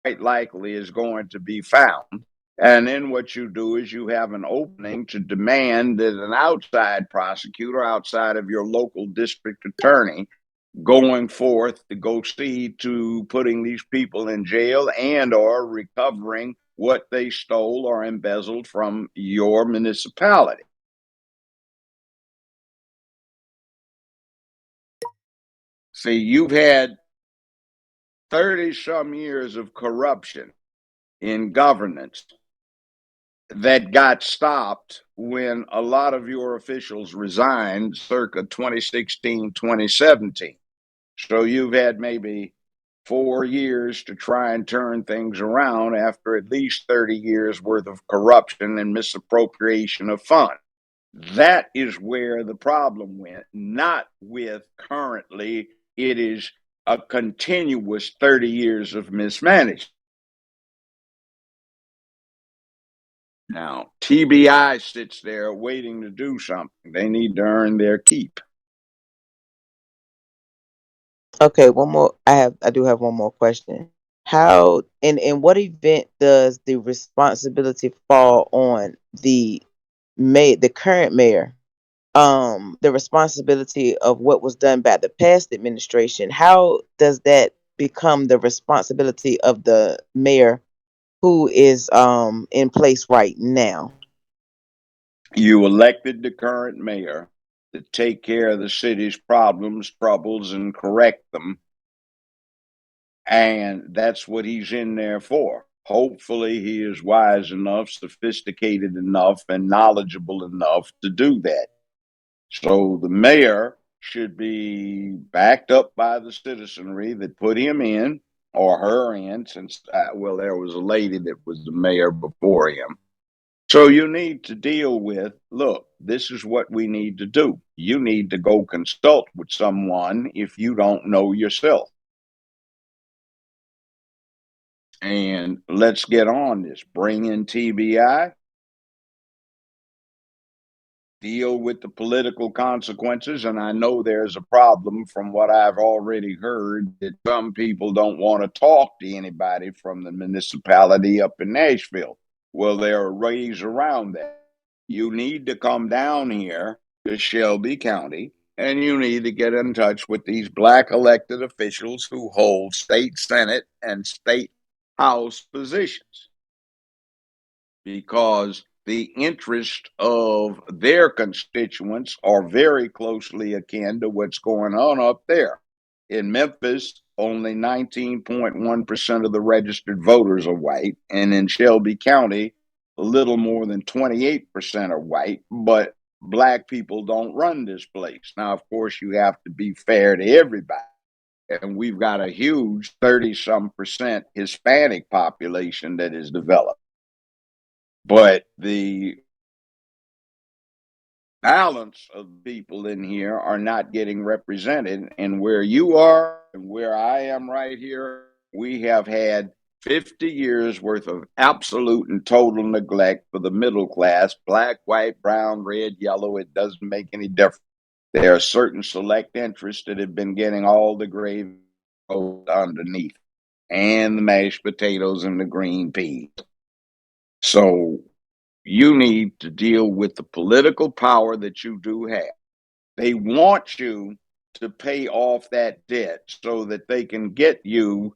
quite likely is going to be found. And then what you do is you have an opening to demand that an outside prosecutor outside of your local district attorney going forth to go see to putting these people in jail and or recovering what they stole or embezzled from your municipality. See, you've had 30 some years of corruption in governance that got stopped when a lot of your officials resigned circa 2016, 2017. So you've had maybe 4 years to try and turn things around after at least 30 years worth of corruption and misappropriation of funds. That is where the problem went, not with currently. It is a continuous 30 years of mismanagement. Now, TBI sits there waiting to do something. They need to earn their keep. Okay, one more. I do have one more question. How in what event does the responsibility fall on the current mayor? The responsibility of what was done by the past administration. How does that become the responsibility of the mayor who is in place right now? You elected the current mayor to take care of the city's problems, troubles, and correct them. And that's what he's in there for. Hopefully, he is wise enough, sophisticated enough, and knowledgeable enough to do that. So the mayor should be backed up by the citizenry that put him in or her in, since, well, there was a lady that was the mayor before him. So you need to deal with, look, this is what we need to do. You need to go consult with someone if you don't know yourself. And let's get on this. Bring in TBI, deal with the political consequences. And I know there's a problem from what I've already heard that some people don't want to talk to anybody from the municipality up in Nashville. Well, there are ways around that. You need to come down here to Shelby County and you need to get in touch with these black elected officials who hold state senate and state house positions because the interest of their constituents are very closely akin to what's going on up there. In Memphis, only 19.1% of the registered voters are white, and in Shelby County, a little more than 28% are white, but black people don't run this place. Now, of course, you have to be fair to everybody. And we've got a huge 30 some percent Hispanic population that is developed. But the balance of people in here are not getting represented. And where you are and where I am right here, we have had 50 years worth of absolute and total neglect for the middle class, black, white, brown, red, yellow. It doesn't make any difference. There are certain select interests that have been getting all the gravy underneath and the mashed potatoes and the green peas. So you need to deal with the political power that you do have. They want you to pay off that debt so that they can get you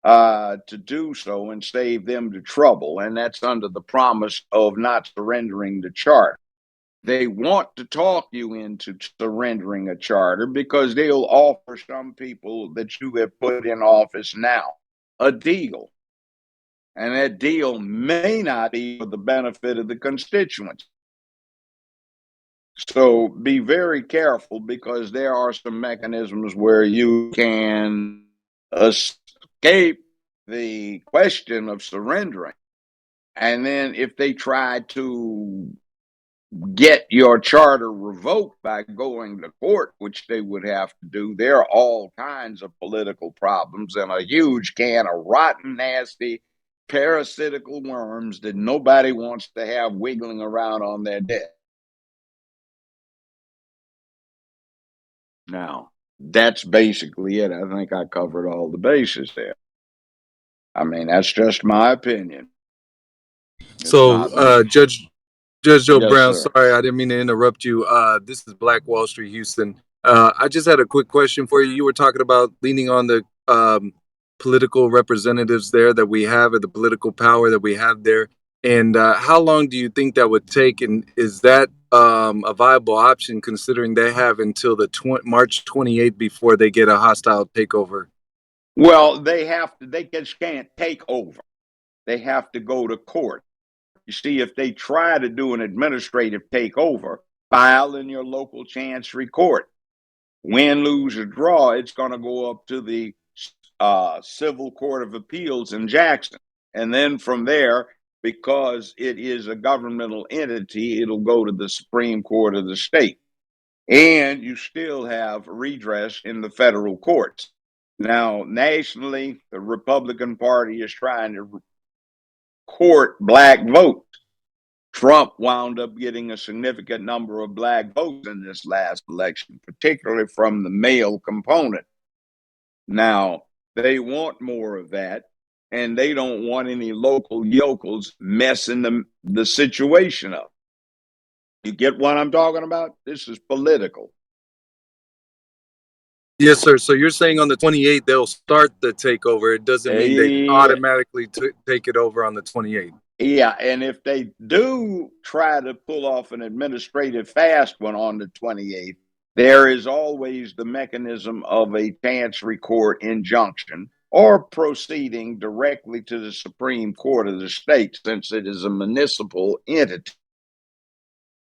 to do so and save them the trouble. And that's under the promise of not surrendering the charter. They want to talk you into surrendering a charter because they'll offer some people that you have put in office now a deal. And that deal may not be for the benefit of the constituents. So be very careful because there are some mechanisms where you can escape the question of surrendering. And then if they try to get your charter revoked by going to court, which they would have to do, there are all kinds of political problems and a huge can of rotten, nasty, parasitical worms that nobody wants to have wiggling around on their desk. Now, that's basically it. I think I covered all the bases there. I mean, that's just my opinion. It's So, not me. Judge Joe Yes, Brown, sir. sorry, I didn't mean to interrupt you. This is Black Wall Street, Houston. I just had a quick question for you. You were talking about leaning on the political representatives there that we have, or the political power that we have there. And how long do you think that would take? And is that a viable option, considering they have until the March 28th before they get a hostile takeover? Well, they just can't take over. They have to go to court. You see, if they try to do an administrative takeover, file in your local chancery court. Win, lose, or draw, it's going to go up to the Civil Court of Appeals in Jackson. And then from there, because it is a governmental entity, it'll go to the Supreme Court of the state. And you still have redress in the federal courts. Now, nationally, the Republican Party is trying to court black votes. Trump wound up getting a significant number of black votes in this last election, particularly from the male component. Now, they want more of that, and they don't want any local yokels messing the situation up. You get what I'm talking about? This is political. Yes, sir. So you're saying on the 28th they'll start the takeover. It doesn't mean they Yeah, automatically take it over on the 28th. yeah, and if they do try to pull off an administrative fast one on the 28th, there is always the mechanism of a chancery court injunction or proceeding directly to the Supreme Court of the state, since it is a municipal entity.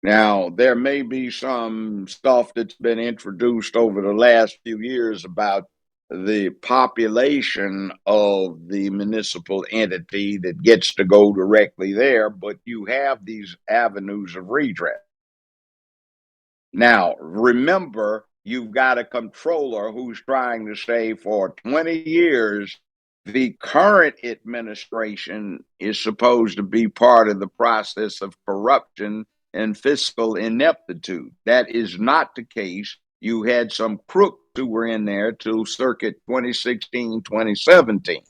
Now, there may be some stuff that's been introduced over the last few years about the population of the municipal entity that gets to go directly there, but you have these avenues of redress. Now, remember, you've got a controller who's trying to say for 20 years, the current administration is supposed to be part of the process of corruption and fiscal ineptitude. That is not the case. You had some crooks who were in there till circuit 2016, 2017,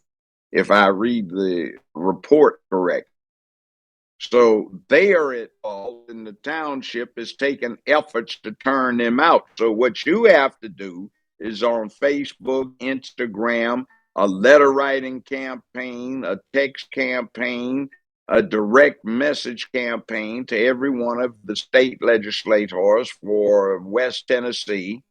if I read the report correct. So they are at fault, and the township has taken efforts to turn them out. So what you have to do is on Facebook, Instagram, a letter writing campaign, a text campaign, a direct message campaign to every one of the state legislators for West Tennessee,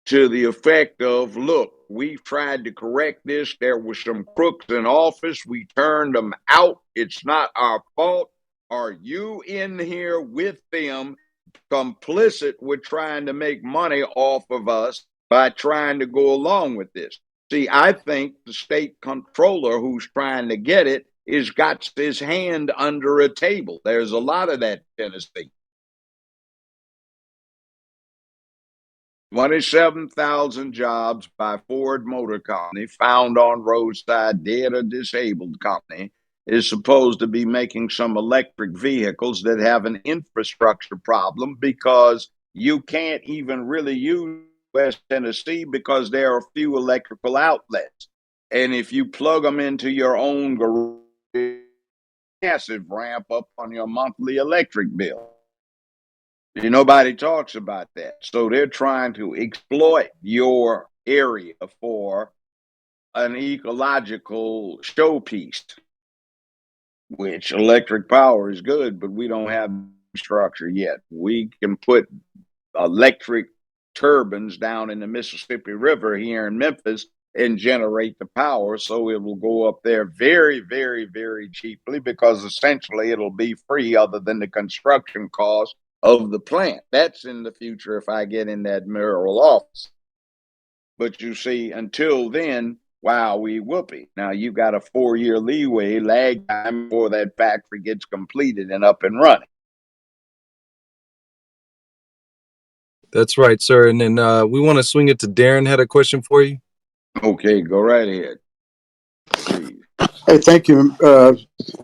to the effect of, look, we've tried to correct this. There were some crooks in office. We turned them out. It's not our fault. Are you in here with them, complicit with trying to make money off of us by trying to go along with this? See, I think the state controller who's trying to get it is got his hand under a table. There's a lot of that in Tennessee. 27,000 jobs by Ford Motor Company, found on roadside, dead or disabled company, is supposed to be making some electric vehicles that have an infrastructure problem because you can't even really use West Tennessee because there are few electrical outlets. And if you plug them into your own garage, massive ramp up on your monthly electric bill. Nobody talks about that. So they're trying to exploit your area for an ecological showpiece, which electric power is good, but we don't have structure yet. We can put electric turbines down in the Mississippi River here in Memphis and generate the power, so it will go up there very, very, very cheaply, because essentially it'll be free other than the construction cost of the plant. That's in the future if I get in that mayoral office. But you see, until then, wow, we whoopee. Now you've got a 4-year leeway lag time before that factory gets completed and up and running. That's right, sir. And then we want to swing it to Darren. Had a question for you. Okay, go right ahead. Please. Hey, thank you,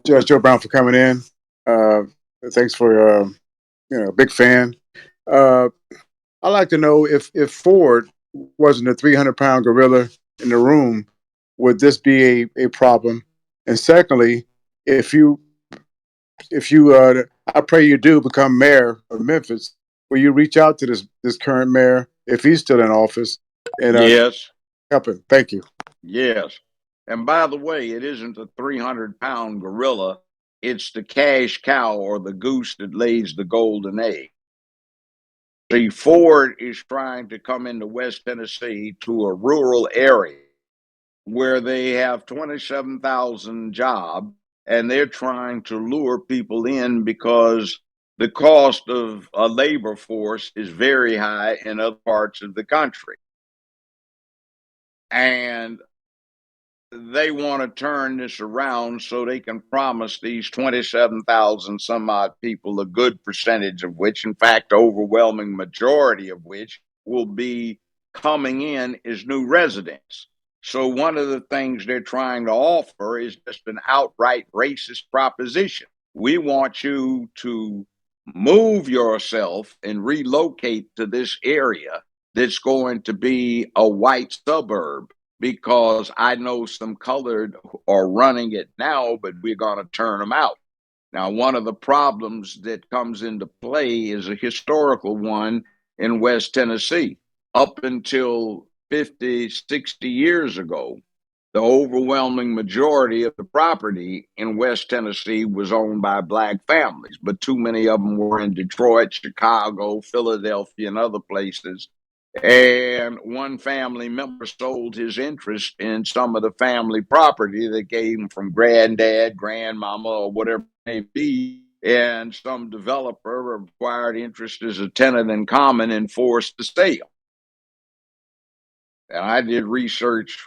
Judge Joe Brown, for coming in. Thanks for, big fan. I'd like to know if Ford wasn't a 300-pound gorilla in the room, would this be a problem? And secondly, if you I pray you do become mayor of Memphis, will you reach out to this current mayor if he's still in office and Yes, help him? Thank you. yes. And by the way, it isn't a 300-pound gorilla. It's the cash cow or the goose that lays the golden egg. See, Ford is trying to come into West Tennessee to a rural area where they have 27,000 jobs, and they're trying to lure people in because the cost of a labor force is very high in other parts of the country. And they want to turn this around so they can promise these 27,000 some odd people a good percentage of which, in fact, overwhelming majority of which will be coming in as new residents. So one of the things they're trying to offer is just an outright racist proposition. We want you to move yourself and relocate to this area that's going to be a white suburb, because I know some colored are running it now, but we're going to turn them out. Now, one of the problems that comes into play is a historical one in West Tennessee. Up until 50, 60 years ago, the overwhelming majority of the property in West Tennessee was owned by black families, but too many of them were in Detroit, Chicago, Philadelphia, and other places. And one family member sold his interest in some of the family property that came from granddad, grandmama, or whatever it may be. And some developer acquired interest as a tenant in common and forced the sale. And I did research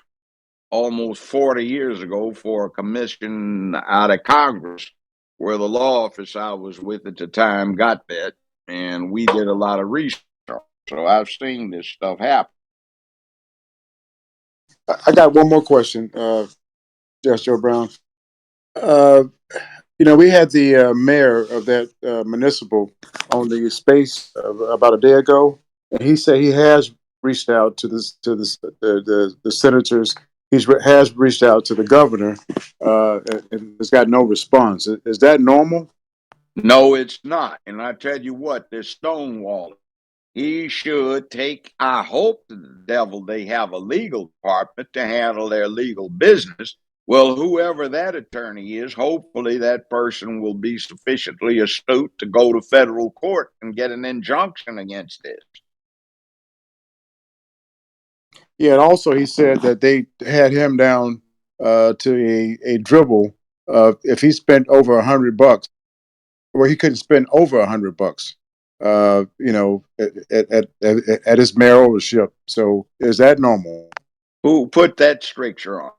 almost 40 years ago for a commission out of Congress, where the law office I was with at the time got that. And we did a lot of research. So I've seen this stuff happen. I got one more question, Judge Joe Brown. We had the mayor of that municipal on the space about a day ago, and he said he has reached out to the senators. Has reached out to the governor, and has got no response. Is that normal? No, it's not. And I tell you what, this Stonewall, he should take, I hope to the devil they have a legal department to handle their legal business. Well, whoever that attorney is, hopefully that person will be sufficiently astute to go to federal court and get an injunction against this. Yeah, and also he said that they had him down to a dribble if he spent over $100, where he couldn't spend over $100. At his mayoralship. So is that normal? Who put that stricture on?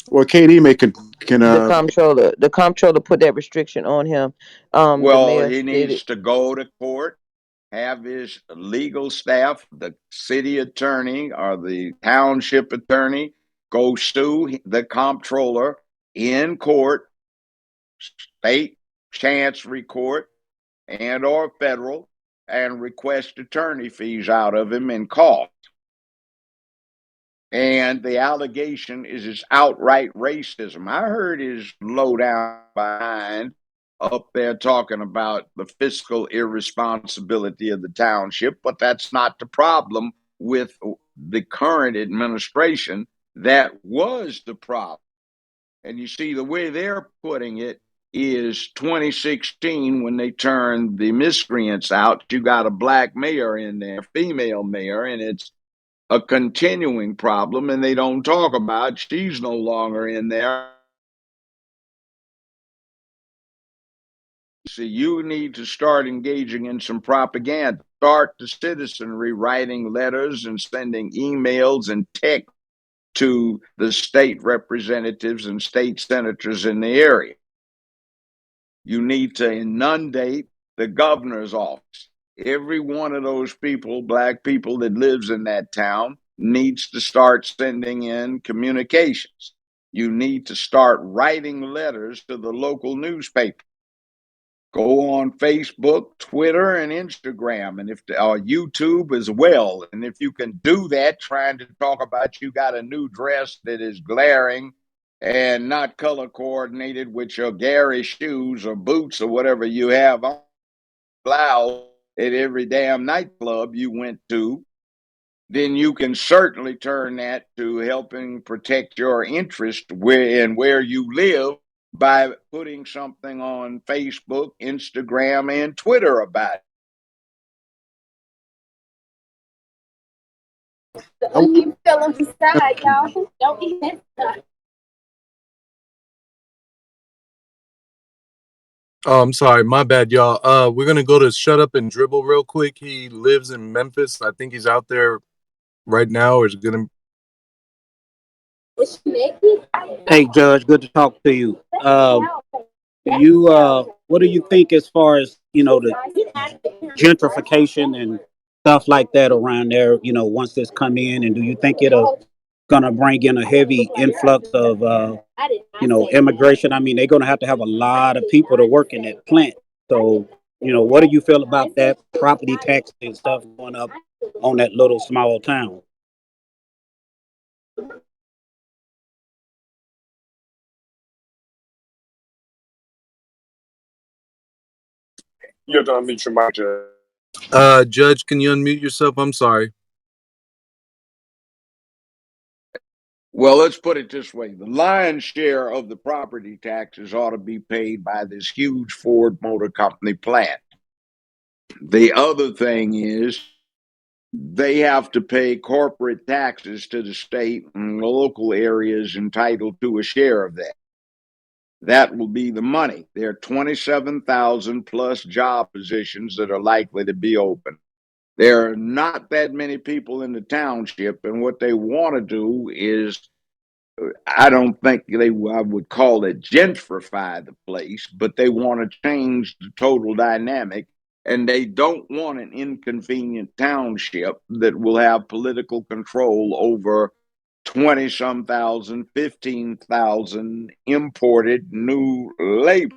Well, KD can The comptroller put that restriction on him. The Well, mayor he stated, needs to go to court, have his legal staff, the city attorney or the township attorney, go sue the comptroller in court, state chancery court, and or federal, and request attorney fees out of him and cost. And the allegation is it's outright racism. I heard his low down behind up there talking about the fiscal irresponsibility of the township, but that's not the problem with the current administration. That was the problem. And you see, the way they're putting it is 2016, when they turned the miscreants out, you got a black mayor in there, female mayor, and it's a continuing problem, and they don't talk about she's no longer in there. So you need to start engaging in some propaganda. Start the citizenry writing letters and sending emails and text to the state representatives and state senators in the area. You need to inundate the governor's office. Every one of those people, black people that lives in that town, needs to start sending in communications. You need to start writing letters to the local newspaper. Go on Facebook, Twitter, and Instagram, and if YouTube as well. And if you can do that, trying to talk about you got a new dress that is glaring and not color coordinated with your garish shoes or boots or whatever you have on, blouse at every damn nightclub you went to, then you can certainly turn that to helping protect your interest where you live by putting something on Facebook, Instagram, and Twitter about it. Don't keep feeling beside y'all. Don't eat that stuff. Oh, I'm sorry, my bad, y'all. We're gonna go to Shut Up and Dribble real quick. He lives in Memphis. I think he's out there right now, or is gonna. Hey, Judge, good to talk to you. What do you think as far as, the gentrification and stuff like that around there, once this come in, and do you think it'll gonna bring in a heavy influx of, immigration? I mean, they're gonna have to have a lot of people to work in that plant. So, what do you feel about that property tax and stuff going up on that little small town? You're done, meet your mic, Judge. Judge, can you unmute yourself? I'm sorry. Well, let's put it this way. The lion's share of the property taxes ought to be paid by this huge Ford Motor Company plant. The other thing is they have to pay corporate taxes to the state, and the local area is entitled to a share of that. That will be the money. There are 27,000 plus job positions that are likely to be open. There are not that many people in the township, and what they want to do is, I don't think I would call it gentrify the place, but they want to change the total dynamic, and they don't want an inconvenient township that will have political control over 20 some thousand, 15,000 imported new labor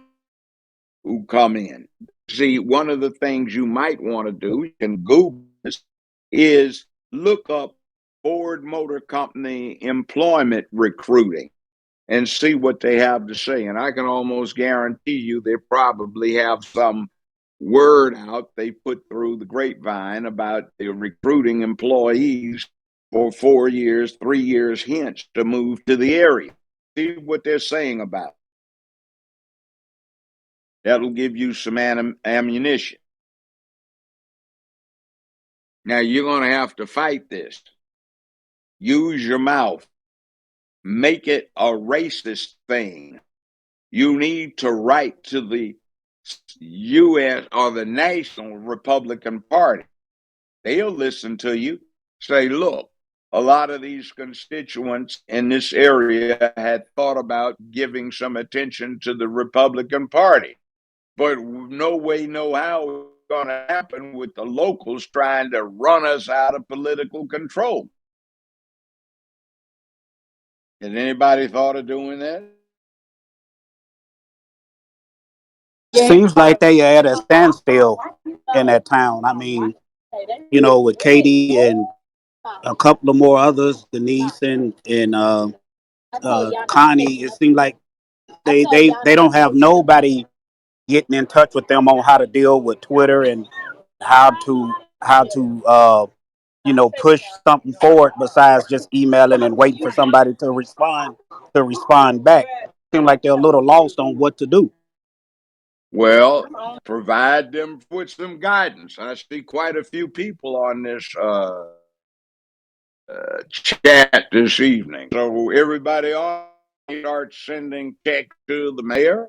who come in. See, one of the things you might want to do, you can Google this, is look up Ford Motor Company employment recruiting and see what they have to say. And I can almost guarantee you they probably have some word out they put through the grapevine about the recruiting employees for 4 years, 3 years hence to move to the area. See what they're saying about it. That'll give you some ammunition. Now, you're going to have to fight this. Use your mouth. Make it a racist thing. You need to write to the U.S. or the National Republican Party. They'll listen to you. Say, look, a lot of these constituents in this area had thought about giving some attention to the Republican Party, but no way, no how it's going to happen with the locals trying to run us out of political control. Has anybody thought of doing that? Seems like they are at a standstill in that town. I mean, with Katie and a couple of more others, Denise and Connie, it seems like they don't have nobody getting in touch with them on how to deal with Twitter and how to push something forward besides just emailing and waiting for somebody to respond back. Seems like they're a little lost on what to do. Well, provide them with some guidance. I see quite a few people on this chat this evening. So everybody on start sending texts to the mayor,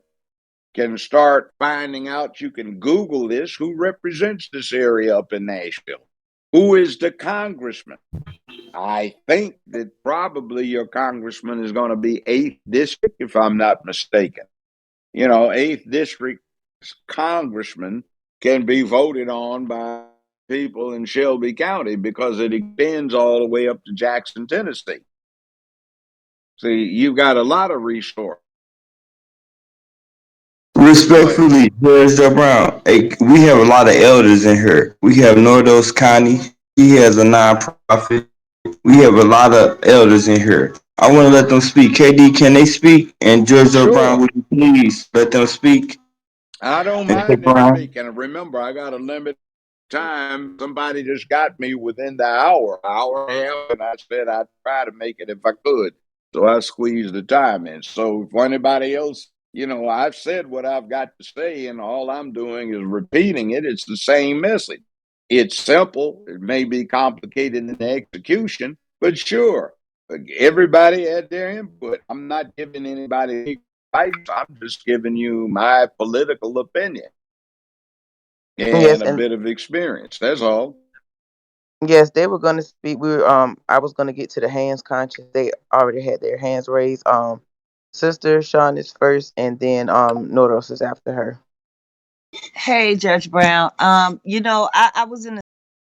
can start finding out. You can Google this. Who represents this area up in Nashville? Who is the congressman? I think that probably your congressman is going to be 8th district, if I'm not mistaken. 8th district congressman can be voted on by people in Shelby County because it extends all the way up to Jackson, Tennessee. See, you've got a lot of resources. Respectfully, Judge Joe Brown, hey, we have a lot of elders in here. We have Nordos County. He has a nonprofit. We have a lot of elders in here. I want to let them speak. KD, can they speak? And Judge Joe Brown, Sure. would you please let them speak? I don't And Joe mind them Brown. speaking. Remember, I got a limited time. Somebody just got me within the hour and a half, and I said I'd try to make it if I could. So I squeezed the time in. So for anybody else, I've said what I've got to say, and all I'm doing is repeating it. It's the same message. It's simple. It may be complicated in the execution, but sure, everybody had their input. I'm not giving anybody advice. I'm just giving you my political opinion Yes, and a and bit of experience. That's all. yes, they were gonna speak. We were I was gonna get to the hands conscious. They already had their hands raised. Sister Sean is first, and then Nodos is after her. Hey, Judge Brown. I was in the